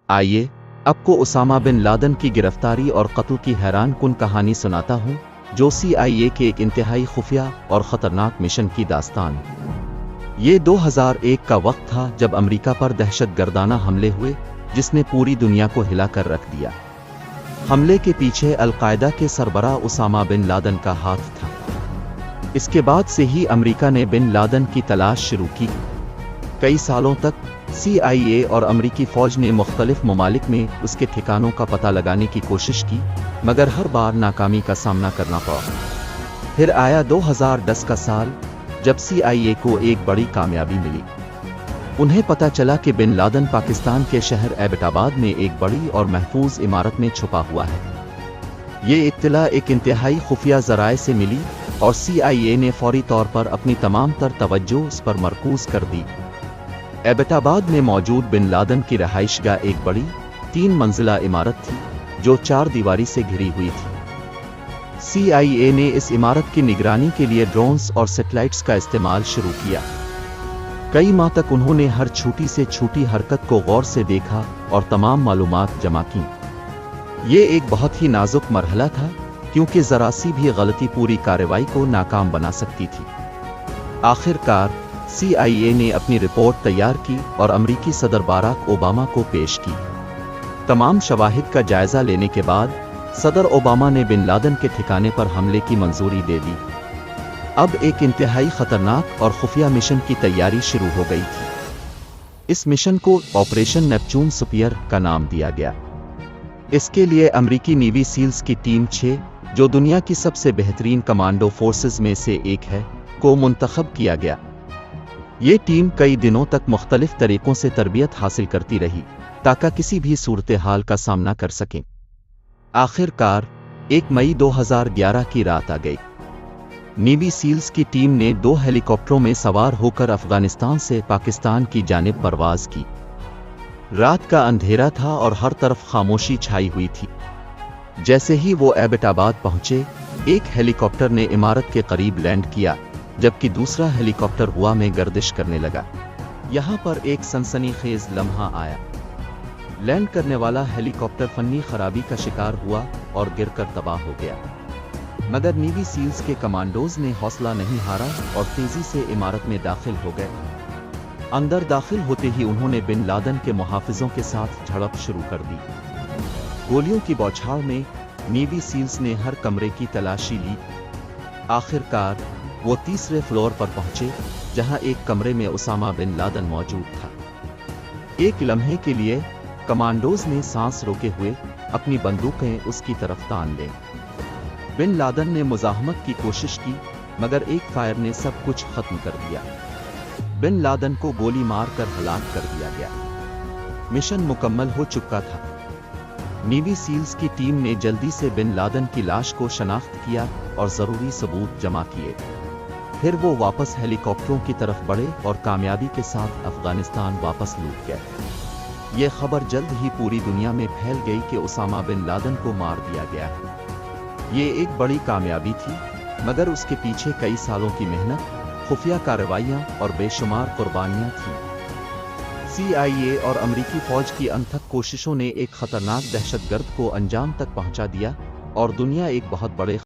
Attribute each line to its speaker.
Speaker 1: آئیے آپ کو اسامہ بن لادن کی گرفتاری اور قتل کی حیران کن کہانی سناتا ہوں، جو CIA کے ایک انتہائی خفیہ اور خطرناک مشن کی داستان۔ یہ 2001 کا وقت تھا جب امریکہ پر دہشت گردانہ حملے ہوئے جس نے پوری دنیا کو ہلا کر رکھ دیا۔ حملے کے پیچھے القاعدہ کے سربراہ اسامہ بن لادن کا ہاتھ تھا۔ اس کے بعد سے ہی امریکہ نے بن لادن کی تلاش شروع کی۔ کئی سالوں تک CIA اور امریکی فوج نے مختلف ممالک میں اس کے ٹھکانوں کا پتہ لگانے کی کوشش کی، مگر ہر بار ناکامی کا سامنا کرنا پڑا۔ پھر آیا 2010 کا سال، جب CIA کو ایک بڑی کامیابی ملی۔ انہیں پتہ چلا کہ بن لادن پاکستان کے شہر ایبٹ آباد میں ایک بڑی اور محفوظ عمارت میں چھپا ہوا ہے۔ یہ اطلاع ایک انتہائی خفیہ ذرائع سے ملی اور CIA نے فوری طور پر اپنی تمام تر توجہ اس پر مرکوز کر دی۔ ایبٹ آباد میں موجود بن لادن کی رہائش گاہ ایک بڑی 3 منزلہ عمارت تھی جو 4 دیواری سے گھری ہوئی تھی۔ CIA نے اس عمارت کی نگرانی کے لیے ڈرونز اور سیٹلائٹس کا استعمال شروع کیا۔ کئی ماہ تک انہوں نے ہر چھوٹی سے چھوٹی حرکت کو غور سے دیکھا اور تمام معلومات جمع کیں۔ یہ ایک بہت ہی نازک مرحلہ تھا، کیونکہ ذرا سی بھی غلطی پوری کارروائی کو ناکام بنا سکتی تھی۔ آخر کار CIA نے اپنی رپورٹ تیار کی اور امریکی صدر باراک اوباما کو پیش کی۔ تمام شواہد کا جائزہ لینے کے بعد صدر اوباما نے بن لادن کے ٹھکانے پر حملے کی منظوری دے دی۔ اب ایک انتہائی خطرناک اور خفیہ مشن کی تیاری شروع ہو گئی تھی۔ اس مشن کو آپریشن نیپچون سپیئر کا نام دیا گیا۔ اس کے لیے امریکی نیوی سیلز کی ٹیم 6، جو دنیا کی سب سے بہترین کمانڈو فورسز میں سے ایک ہے، کو منتخب کیا گیا۔ یہ ٹیم کئی دنوں تک مختلف طریقوں سے تربیت حاصل کرتی رہی تاکہ کسی بھی صورتحال کا سامنا کر سکیں۔ آخر کار 1 مئی 2011 کی رات آ گئی۔ نیوی سیلز کی ٹیم نے 2 ہیلی کاپٹروں میں سوار ہو کر افغانستان سے پاکستان کی جانب پرواز کی۔ رات کا اندھیرا تھا اور ہر طرف خاموشی چھائی ہوئی تھی۔ جیسے ہی وہ ایبٹ آباد پہنچے، ایک ہیلی کاپٹر نے عمارت کے قریب لینڈ کیا، جبکہ دوسرا ہیلی کاپٹر ہوا میں گردش کرنے لگا۔ یہاں پر ایک سنسنی خیز لمحہ آیا۔ لینڈ کرنے والا ہیلی کاپٹر فنی خرابی کا شکار ہوا اور گر کر تباہ ہو گیا، مگر نیوی سیلز کے کمانڈوز نے حوصلہ نہیں ہارا اور تیزی سے عمارت میں داخل ہو گئے۔ اندر داخل ہوتے ہی انہوں نے بن لادن کے محافظوں کے ساتھ جھڑپ شروع کر دی۔ گولیوں کی بوچھاڑ میں نیوی سیلز نے ہر کمرے کی تلاشی لی۔ آخر کار وہ تیسرے فلور پر پہنچے، جہاں ایک کمرے میں اسامہ بن لادن موجود تھا۔ ایک لمحے کے لیے کمانڈوز نے سانس روکے ہوئے اپنی بندوقیں اس کی طرف تان لیں۔ بن لادن نے مزاحمت کی کوشش کی، مگر ایک فائر نے سب کچھ ختم کر دیا۔ بن لادن کو گولی مار کر ہلاک کر دیا گیا۔ مشن مکمل ہو چکا تھا۔ نیوی سیلز کی ٹیم نے جلدی سے بن لادن کی لاش کو شناخت کیا اور ضروری ثبوت جمع کیے۔ پھر وہ واپس ہیلی کاپٹروں کی طرف بڑھے اور کامیابی کے ساتھ افغانستان واپس لوٹ گئے۔ یہ خبر جلد ہی پوری دنیا میں پھیل گئی کہ اسامہ بن لادن کو مار دیا گیا ہے۔ یہ ایک بڑی کامیابی تھی، مگر اس کے پیچھے کئی سالوں کی محنت، خفیہ کارروائیاں اور بے شمار قربانیاں تھیں۔ CIA اور امریکی فوج کی انتھک کوششوں نے ایک خطرناک دہشت گرد کو انجام تک پہنچا دیا اور دنیا ایک بہت بڑے